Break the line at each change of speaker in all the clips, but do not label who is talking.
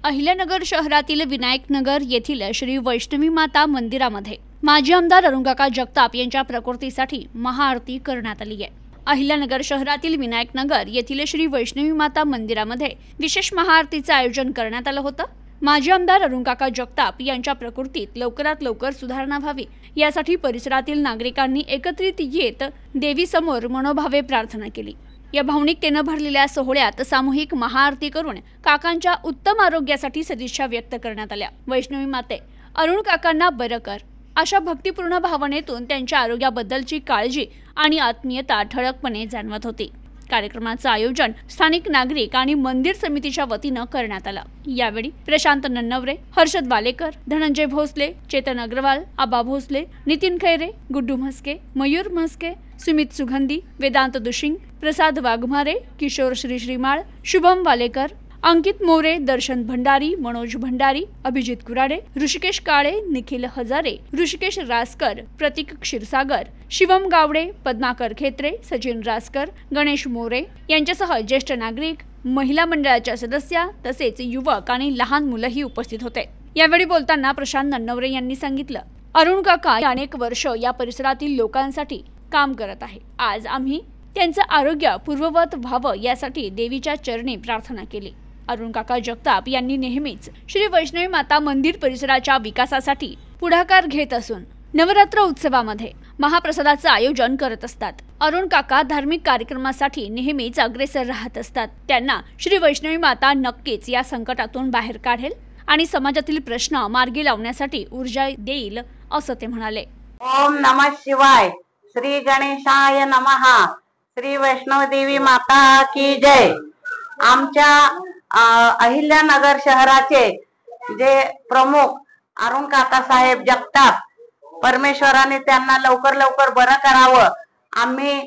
अहिल्यानगर शहरातील विनायकनगर येथील श्री वैष्णवी माता मंदिरामध्ये माजी आमदार अरुणकाका जगताप यांच्या प्रकृतीसाठी महाआरती करण्यात आली आहे। अहिल्यानगर शहरातील विनायकनगर येथील श्री वैष्णवी माता मंदिरामध्ये विशेष महाआरतीचे आयोजन करण्यात आलं होतं। माजी आमदार अरुणकाका जगताप यांच्या प्रकृतीत लवकरात लवकर सुधारणा व्हावी यासाठी परिसरातील नागरिकांनी एकत्रित येत देवीसमोर मनोभावे प्रार्थना केली। या भावनिकतेने भरलेल्या सोहळ्यात सामूहिक महाआरती करून काकांच्या उत्तम आरोग्यासाठी सदिच्छा व्यक्त करण्यात आल्या। वैष्णवी माते अरुण काकांना बरं कर अशा भक्तिपूर्ण भावनेतून त्यांच्या आरोग्याबद्दलची काळजी आणि आत्मीयता ठळकपणे जाणवत होती। कार्यक्रमाचं आयोजन स्थानिक नागरिक आणि मंदिर समितीच्या वतीनं करण्यात आलं। यावेळी प्रशांत नन्नवरे, हर्षद वालेकर, धनंजय भोसले, चेतन अग्रवाल, आबा भोसले, नितीन खैरे, गुड्डू म्हस्के, मयूर म्हस्के, सुमित सुगंधी, वेदांत दुशिंग, प्रसाद वाघमारे, किशोर श्रीमाळ, शुभम वालेकर, अंकित मोरे, दर्शन भंडारी, मनोज भंडारी, अभिजित कुराडे, ऋषिकेश काळे, निखिल हजारे, ऋषिकेश रासकर, प्रतीक क्षीरसागर, शिवम गावडे, पद्माकर खेत्रे, सचिन रासकर, गणेश मोरे यांच्यासह ज्येष्ठ नागरिक, महिला मंडळाच्या सदस्या तसेच युवक आणि लहान मुलंही उपस्थित होते। यावेळी बोलताना प्रशांत नन्नवरे यांनी सांगितलं, अरुण काका अनेक वर्ष या परिसरातील लोकांसाठी काम करत आहे। आज आम्ही त्यांचं आरोग्य पूर्ववत व्हावं यासाठी देवीच्या चरणी प्रार्थना केली। अरुण काका जगताप यांनी नेहमीच श्री वैष्णवी माता मंदिर परिसराच्या विकासासाठी पुढाकार घेत असून नवरात्र उत्सवामध्ये महाप्रसादाचं आयोजन करत असतात। अरुण काका धार्मिक कार्यक्रमासाठी नेहमीच अग्रेसर राहत असतात। त्यांना श्री वैष्णवी माता नक्कीच या संकटातून बाहेर काढेल आणि समाजातील प्रश्न मार्गी लावण्यासाठी ऊर्जा देईल असं ते म्हणाले।
ओम नमः शिवाय, श्री गणेशाय नमः, श्री वैष्णव देवी माता की जय। आमच्या अहिल्यानगर शहराचे जे प्रमुख अरुण काका साहेब जगताप, परमेश्वराने त्यांना लवकर लवकर बरं करावं, आम्ही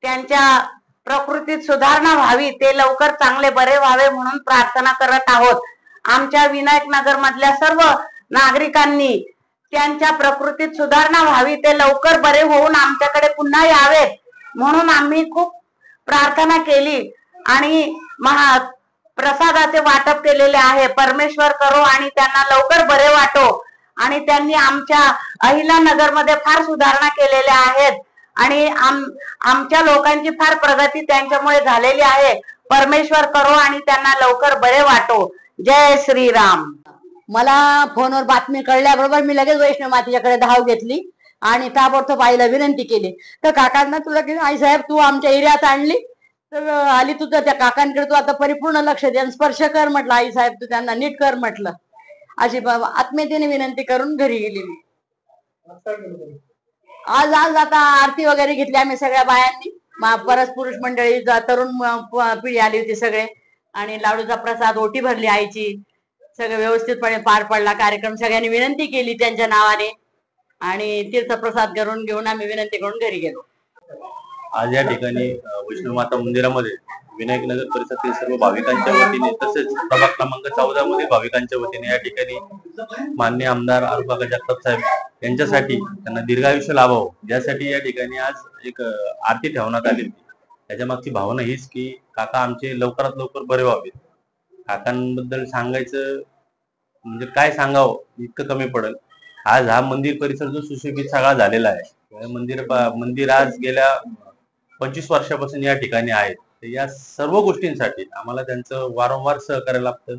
त्यांच्या प्रकृतीत सुधारणा व्हावी, ते लवकर चांगले बरे व्हावे म्हणून प्रार्थना करत आहोत। आमच्या विनायकनगर मधल्या सर्व नागरिकांनी त्यांच्या प्रकृतीत सुधारणा व्हावी, ते लवकर बरे होऊन आमच्याकडे पुन्हा यावेत म्हणून आम्ही खूप प्रार्थना केली आणि प्रसादाचे वाटप केलेले आहे। परमेश्वर करो आणि त्यांना लवकर बरे वाटो आणि त्यांनी आमच्या अहिल्यानगर मध्ये फार सुधारणा केलेल्या आहेत आणि आमच्या लोकांची फार प्रगती त्यांच्यामुळे झालेली आहे। परमेश्वर करो आणि त्यांना लवकर बरे वाटो। जय श्रीराम।
मला फोनवर बातमी कळल्याबरोबर मी लगेच वैष्णव मातेच्याकडे धाव घेतली आणि ताबडतोब आईला विनंती केली। तर काकांना तुला की आई साहेब तू आमच्या एरियात आणली तर आली तुझं त्या काकांकडे तू आता परिपूर्ण लक्ष दे, स्पर्श कर म्हटलं, आई साहेब तू त्यांना नीट कर म्हटलं, अशी आत्मीयतेने विनंती करून घरी गेली मी। आज आता आरती वगैरे घेतली आम्ही सगळ्या बायांनी, परस पुरुष मंडळी, तरुण पिढी आली होती सगळे आणि लाडूचा प्रसाद, ओटी भरली आईची, सगळं व्यवस्थितपणे पार पडला कार्यक्रम। सगळ्यांनी विनंती केली त्यांच्या नावाने आणि तीर्थप्रसाद करून घेऊन आम्ही विनंती करून घरी गेलो।
आज या ठिकाणी वैष्णवी माता मंदिरामध्ये विनायकनगर परिसरातील सर्व भाविकांच्या वतीने तसेच प्रभाग क्रमांक 14 मध्ये भाविकांच्या वतीने या ठिकाणी माननीय आमदार अरुणकाका जगताप साहेब यांच्यासाठी त्यांना दीर्घायुष्य लाभावं यासाठी या ठिकाणी आज एक आरती ठेवण्यात आली होती। त्याच्या मागची भावना हीच की काका आमचे लवकरात लवकर बरे व्हावेत। काकांबद्दल सांगायचं म्हणजे काय सांगावं इतकं कमी पडेल। आज हा मंदिर परिसर जो सुशोभित सगळा झालेला आहे, मंदिर आज गेल्या 25 वर्षापासून या ठिकाणी आहेत। या सर्व गोष्टींसाठी आम्हाला त्यांचं वारंवार सहकार्य लागतं।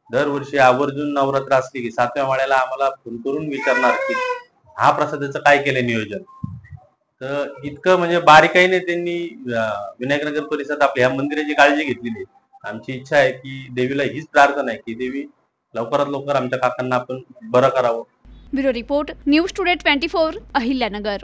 दरवर्षी आवर्जून नवरात्र असली की 7व्या माळ्याला आम्हाला फोन करून विचारणार की हा प्रसादाचं काय केलं नियोजन। तर इतकं म्हणजे बारीकाईने त्यांनी विनायकनगर परिसरात आपल्या ह्या मंदिराची काळजी घेतलेली आहे। आमची इच्छा आहे की देवीला हीच प्रार्थना आहे की देवी लवकरात लवकर आमच्या काकांना आपण बरं करावं।
Bureau report, news today 24, Ahilyanagar.